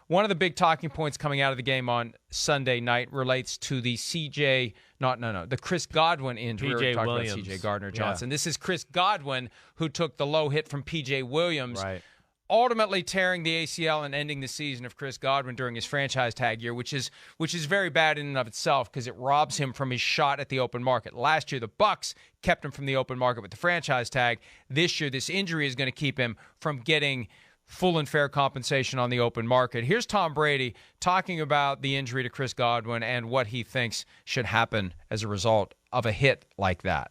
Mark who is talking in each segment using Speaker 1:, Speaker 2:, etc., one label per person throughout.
Speaker 1: one of the big talking points coming out of the game on Sunday night relates to the the Chris Godwin injury.
Speaker 2: P.J.
Speaker 1: We're talking
Speaker 2: Williams.
Speaker 1: about C.J. Gardner-Johnson.
Speaker 2: Yeah.
Speaker 1: This is Chris Godwin who took the low hit from P.J. Williams.
Speaker 2: Right.
Speaker 1: Ultimately tearing the ACL and ending the season of Chris Godwin during his franchise tag year, which is very bad in and of itself because it robs him from his shot at the open market. Last year, the Bucs kept him from the open market with the franchise tag. This year, this injury is going to keep him from getting full and fair compensation on the open market. Here's Tom Brady talking about the injury to Chris Godwin and what he thinks should happen as a result of a hit like that.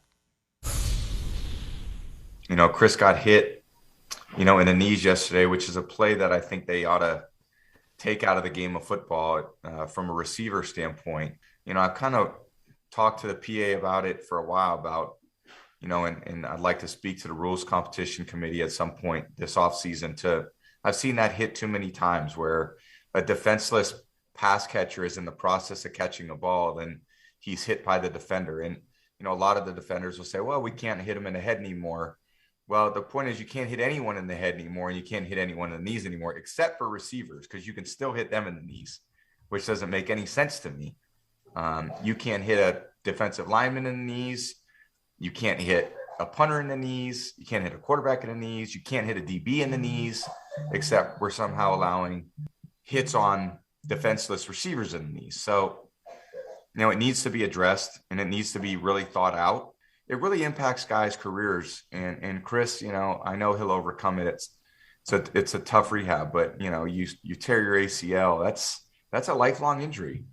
Speaker 3: Chris got hit in the knees yesterday, which is a play that I think they ought to take out of the game of football from a receiver standpoint. I've kind of talked to the PA about it for a while and I'd like to speak to the Rules Competition Committee at some point this offseason. I've seen that hit too many times where a defenseless pass catcher is in the process of catching a ball, then he's hit by the defender. And, a lot of the defenders will say, well, we can't hit him in the head anymore. Well, the point is you can't hit anyone in the head anymore, and you can't hit anyone in the knees anymore, except for receivers, because you can still hit them in the knees, which doesn't make any sense to me. You can't hit a defensive lineman in the knees. You can't hit a punter in the knees. You can't hit a quarterback in the knees. You can't hit a DB in the knees, except we're somehow allowing hits on defenseless receivers in the knees. So, it needs to be addressed, and it needs to be really thought out. It really impacts guys' careers. And Chris, I know he'll overcome it. It's a tough rehab, but, you tear your ACL, that's a lifelong injury,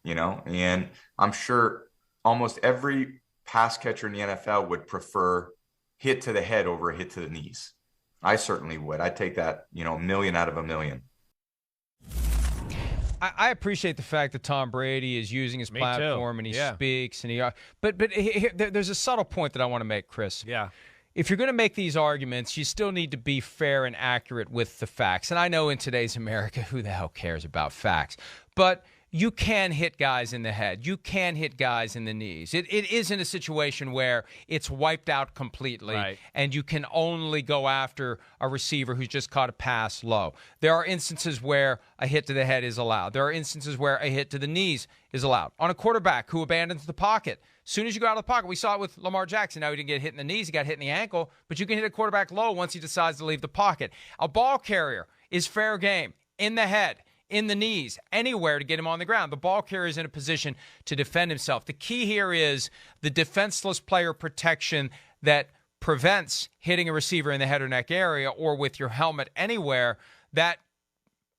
Speaker 3: and I'm sure almost every pass catcher in the NFL would prefer hit to the head over a hit to the knees. I certainly would. I'd take that, a million out of a million.
Speaker 1: I appreciate the fact that Tom Brady is using his platform and he speaks and but there's a subtle point that I want to make, Chris.
Speaker 2: Yeah.
Speaker 1: If you're going to make these arguments, you still need to be fair and accurate with the facts. And I know in today's America, who the hell cares about facts? But you can hit guys in the head. You can hit guys in the knees. It isn't a situation where it's wiped out completely and you can only go after a receiver who's just caught a pass low. There are instances where a hit to the head is allowed. There are instances where a hit to the knees is allowed. On a quarterback who abandons the pocket, as soon as you go out of the pocket, we saw it with Lamar Jackson. Now he didn't get hit in the knees, he got hit in the ankle, but you can hit a quarterback low once he decides to leave the pocket. A ball carrier is fair game in the head, in the knees, anywhere to get him on the ground. The ball carrier is in a position to defend himself. The key here is the defenseless player protection that prevents hitting a receiver in the head or neck area or with your helmet anywhere. That,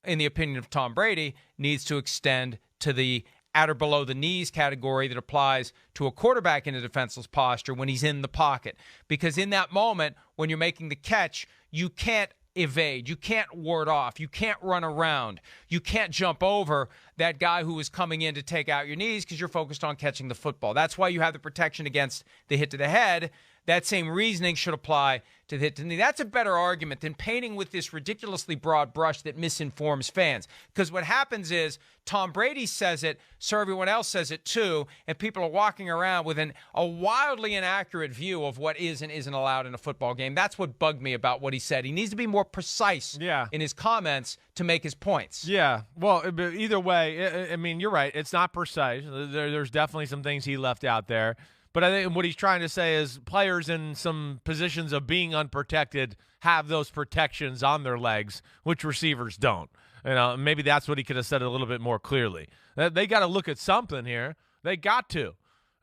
Speaker 1: in the opinion of Tom Brady, needs to extend to the at or below the knees category that applies to a quarterback in a defenseless posture when he's in the pocket. Because in that moment, when you're making the catch, you can't evade. You can't ward off. You can't run around. You can't jump over that guy who is coming in to take out your knees because you're focused on catching the football. That's why you have the protection against the hit to the head. That same reasoning should apply to the hit to the knee. That's a better argument than painting with this ridiculously broad brush that misinforms fans. Because what happens is Tom Brady says it, so everyone else says it too, and people are walking around with a wildly inaccurate view of what is and isn't allowed in a football game. That's what bugged me about what he said. He needs to be more precise in his comments to make his points.
Speaker 2: Yeah, well, either way, I mean, you're right. It's not precise. There's definitely some things he left out there. But I think what he's trying to say is players in some positions of being unprotected have those protections on their legs, which receivers don't. Maybe that's what he could have said a little bit more clearly. They got to look at something here. They got to.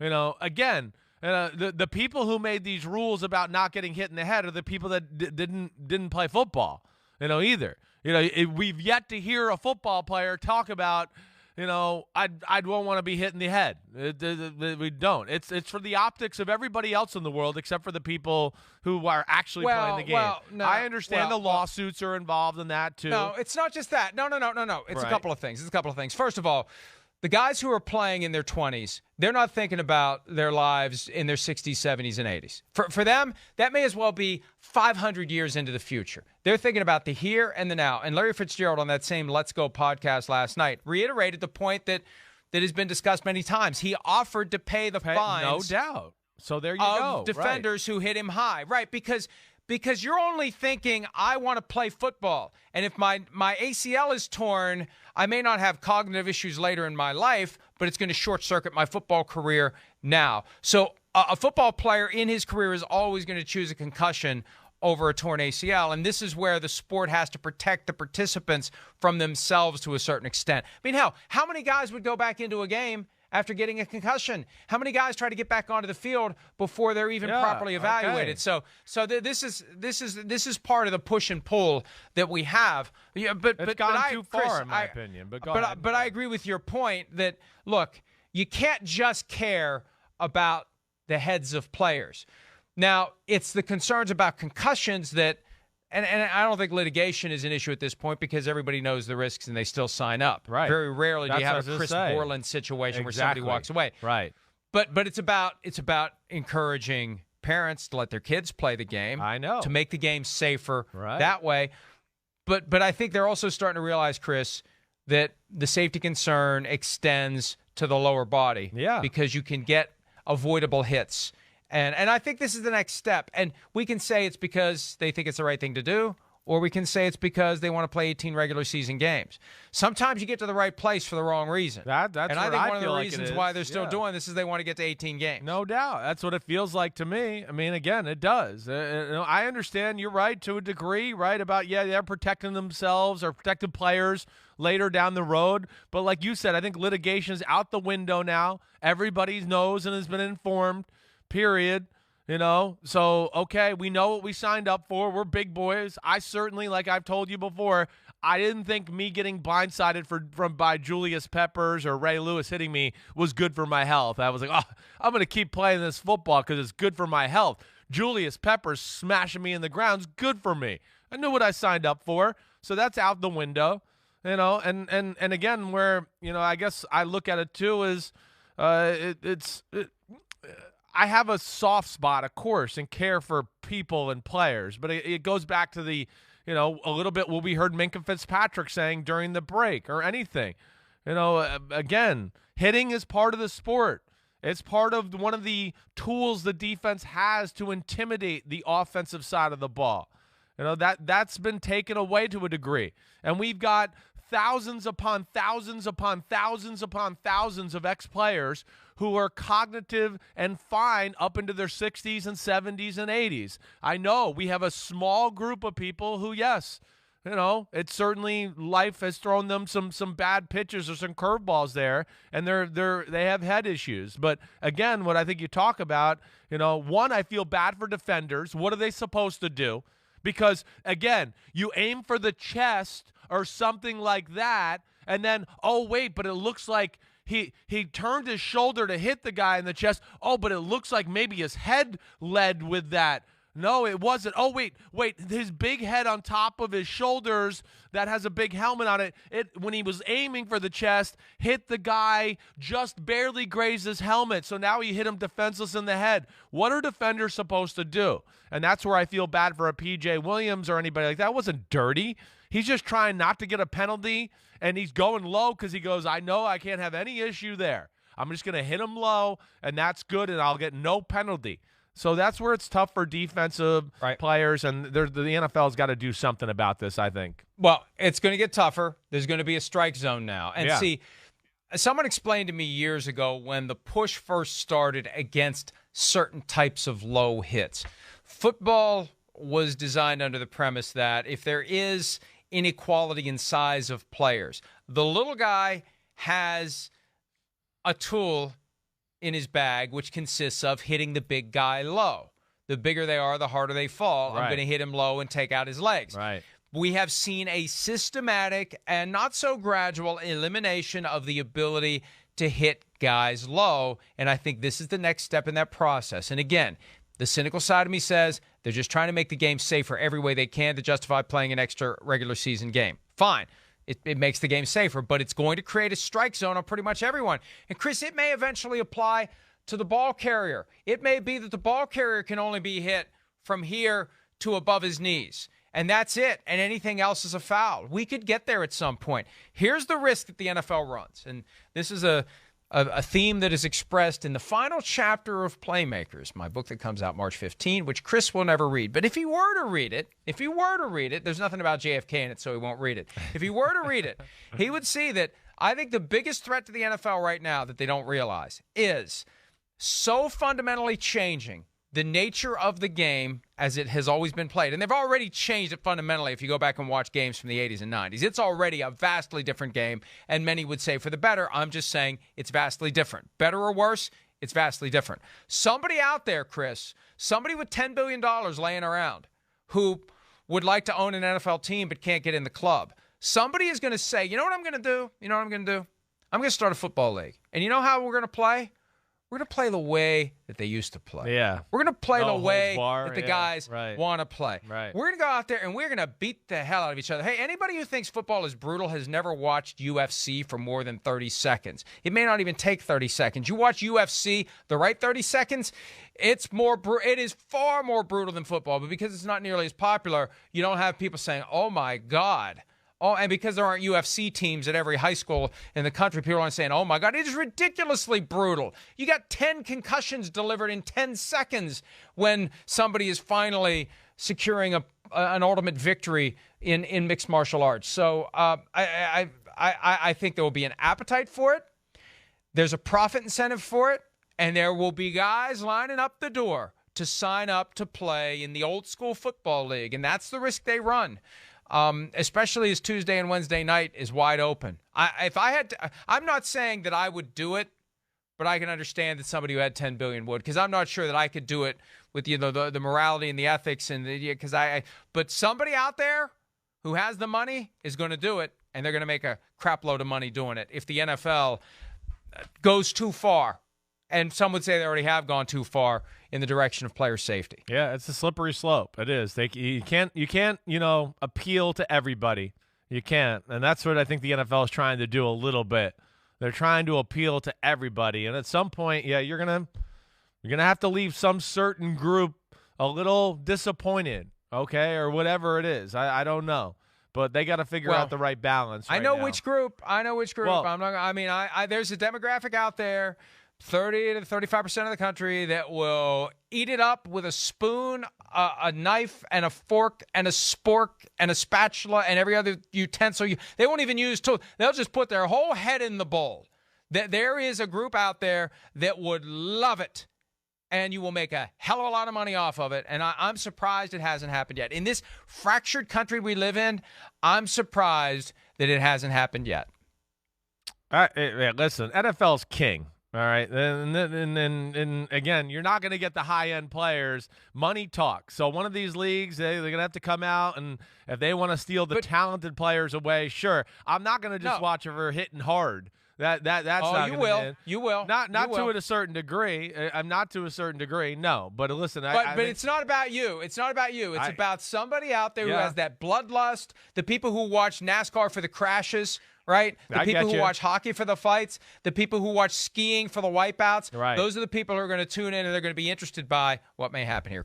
Speaker 2: Again, the people who made these rules about not getting hit in the head are the people that didn't play football, either. We've yet to hear a football player talk about, I don't want to be hit in the head. We don't. It's for the optics of everybody else in the world except for the people who are actually playing the game.
Speaker 1: No,
Speaker 2: I understand the lawsuits are involved in that too.
Speaker 1: No, it's not just that. No. It's a couple of things. First of all, the guys who are playing in their 20s, they're not thinking about their lives in their 60s, 70s, and 80s. For them, that may as well be 500 years into the future. They're thinking about the here and the now. And Larry Fitzgerald on that same Let's Go podcast last night reiterated the point that has been discussed many times. He offered to pay the fines.
Speaker 2: No doubt. So there you go.
Speaker 1: Defenders who hit him high. Right, because because you're only thinking, I want to play football. And if my ACL is torn, I may not have cognitive issues later in my life, but it's going to short circuit my football career now. So a football player in his career is always going to choose a concussion over a torn ACL. And this is where the sport has to protect the participants from themselves to a certain extent. I mean, how many guys would go back into a game after getting a concussion? How many guys try to get back onto the field before they're even properly evaluated? Okay. So this is part of the push and pull that we have. Yeah, but
Speaker 2: it's gone too far, in my opinion. But
Speaker 1: I agree with your point that, look, you can't just care about the heads of players. Now, it's the concerns about concussions that, and I don't think litigation is an issue at this point because everybody knows the risks and they still sign up.
Speaker 2: Right.
Speaker 1: Very rarely do you have a Chris Borland situation where somebody walks away.
Speaker 2: Right.
Speaker 1: But it's about encouraging parents to let their kids play the game.
Speaker 2: I know.
Speaker 1: To make the game safer that way. But I think they're also starting to realize, Chris, that the safety concern extends to the lower body.
Speaker 2: Yeah.
Speaker 1: Because you can get avoidable hits. And I think this is the next step. And we can say it's because they think it's the right thing to do, or we can say it's because they want to play 18 regular season games. Sometimes you get to the right place for the wrong reason.
Speaker 2: That's
Speaker 1: and I think one of the
Speaker 2: like
Speaker 1: reasons why they're still doing this is they want to get to 18 games.
Speaker 2: No doubt. That's what it feels like to me. I mean, again, it does. I understand you're right to a degree, right, about, they're protecting themselves or protecting players later down the road. But like you said, I think litigation is out the window now. Everybody knows and has been informed. Period. So, okay, we know what we signed up for. We're big boys. I certainly, like I've told you before, I didn't think me getting blindsided by Julius Peppers or Ray Lewis hitting me was good for my health. I was like, I'm going to keep playing this football because it's good for my health. Julius Peppers smashing me in the ground is good for me. I knew what I signed up for, so that's out the window. And again, where, I guess I look at it too is I have a soft spot, of course, and care for people and players, but it goes back to the, a little bit what we heard Minkah Fitzpatrick saying during the break or anything. Again, hitting is part of the sport. It's part of one of the tools the defense has to intimidate the offensive side of the ball. That's been taken away to a degree, and we've got thousands upon thousands upon thousands upon thousands of ex-players who are cognitive and fine up into their 60s and 70s and 80s. I know we have a small group of people who, yes, it's certainly life has thrown them some bad pitches or some curveballs there, and they have head issues. But again, what I think you talk about, one, I feel bad for defenders. What are they supposed to do? Because, again, you aim for the chest or something like that, and then, but it looks like he turned his shoulder to hit the guy in the chest. But it looks like maybe his head led with that. No, it wasn't. Wait, his big head on top of his shoulders that has a big helmet on it, when he was aiming for the chest, hit the guy, just barely grazed his helmet. So now he hit him defenseless in the head. What are defenders supposed to do? And that's where I feel bad for a P.J. Williams or anybody like that. It wasn't dirty. He's just trying not to get a penalty, and he's going low because he goes, I know I can't have any issue there. I'm just going to hit him low, and that's good, and I'll get no penalty. So that's where it's tough for defensive players, and the NFL's got to do something about this, I think.
Speaker 1: Well, it's going to get tougher. There's going to be a strike zone now. And see, someone explained to me years ago when the push first started against certain types of low hits. Football was designed under the premise that if there is inequality in size of players, the little guy has a tool in his bag, which consists of hitting the big guy low. The bigger they are, the harder they fall. I'm going to hit him low and take out his legs.
Speaker 2: Right.
Speaker 1: We have seen a systematic and not so gradual elimination of the ability to hit guys low, and I think this is the next step in that process. And again, the cynical side of me says they're just trying to make the game safer every way they can to justify playing an extra regular season game. Fine. It makes the game safer, but it's going to create a strike zone on pretty much everyone. And, Chris, it may eventually apply to the ball carrier. It may be that the ball carrier can only be hit from here to above his knees, and that's it, and anything else is a foul. We could get there at some point. Here's the risk that the NFL runs, and this is a a theme that is expressed in the final chapter of Playmakers, my book that comes out March 15, which Chris will never read. But if he were to read it, there's nothing about JFK in it, so he won't read it. If he were to read it, he would see that I think the biggest threat to the NFL right now that they don't realize is so fundamentally changing the nature of the game as it has always been played. And they've already changed it fundamentally if you go back and watch games from the 80s and 90s. It's already a vastly different game, and many would say for the better. I'm just saying it's vastly different. Better or worse, it's vastly different. Somebody out there, Chris, somebody with $10 billion laying around who would like to own an NFL team but can't get in the club, somebody is going to say, you know what I'm going to do? I'm going to start a football league. And you know how we're going to play? We're going to play the way that they used to play.
Speaker 2: Yeah.
Speaker 1: We're going to play the way
Speaker 2: bar,
Speaker 1: that the guys want to play.
Speaker 2: Right.
Speaker 1: We're going to go out there and we're going to beat the hell out of each other. Hey, anybody who thinks football is brutal has never watched UFC for more than 30 seconds. It may not even take 30 seconds. You watch UFC, the right 30 seconds, it is far more brutal than football. But because it's not nearly as popular, you don't have people saying, oh, my God. Oh, and because there aren't UFC teams at every high school in the country, people aren't saying, oh, my God, it is ridiculously brutal. You got 10 concussions delivered in 10 seconds when somebody is finally securing an ultimate victory in mixed martial arts. So I think there will be an appetite for it. There's a profit incentive for it. And there will be guys lining up the door to sign up to play in the old school football league. And that's the risk they run. Especially as Tuesday and Wednesday night is wide open. I'm not saying that I would do it, but I can understand that somebody who had $10 billion would, because I'm not sure that I could do it with the morality and the ethics but somebody out there who has the money is going to do it, and they're going to make a crap load of money doing it if the NFL goes too far. And some would say they already have gone too far in the direction of player safety.
Speaker 2: Yeah, it's a slippery slope. It is. You can't, appeal to everybody. You can't. And that's what I think the NFL is trying to do a little bit. They're trying to appeal to everybody. And at some point, you're going to have to leave some certain group a little disappointed, okay, or whatever it is. I don't know. But they got to figure out the right balance right
Speaker 1: I know
Speaker 2: now.
Speaker 1: which group. Well, there's a demographic out there, 30 to 35% of the country, that will eat it up with a spoon, a knife, and a fork, and a spork, and a spatula, and every other utensil. They won't even use tools. They'll just put their whole head in the bowl. There is a group out there that would love it, and you will make a hell of a lot of money off of it. And I'm surprised it hasn't happened yet. In this fractured country we live in, I'm surprised that it hasn't happened yet.
Speaker 2: Listen, NFL's king. All right, and again, you're not going to get the high-end players. Money talks. So one of these leagues, they're going to have to come out, and if they want to steal the talented players away, sure. I'm not going to just watch her hitting hard. That's not
Speaker 1: you
Speaker 2: gonna
Speaker 1: will.
Speaker 2: Be
Speaker 1: You will.
Speaker 2: Not
Speaker 1: you will.
Speaker 2: to a certain degree. I'm not to a certain degree. No, but listen.
Speaker 1: But it's not about you. It's not about you. It's about somebody out there who has that bloodlust. The people who watch NASCAR for the crashes. Right? The people who watch hockey for the fights, the people who watch skiing for the wipeouts, those are the people who are going to tune in and they're going to be interested by what may happen here.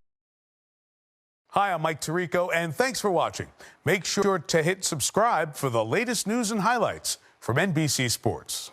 Speaker 4: Hi, I'm Mike Tirico, and thanks for watching. Make sure to hit subscribe for the latest news and highlights from NBC Sports.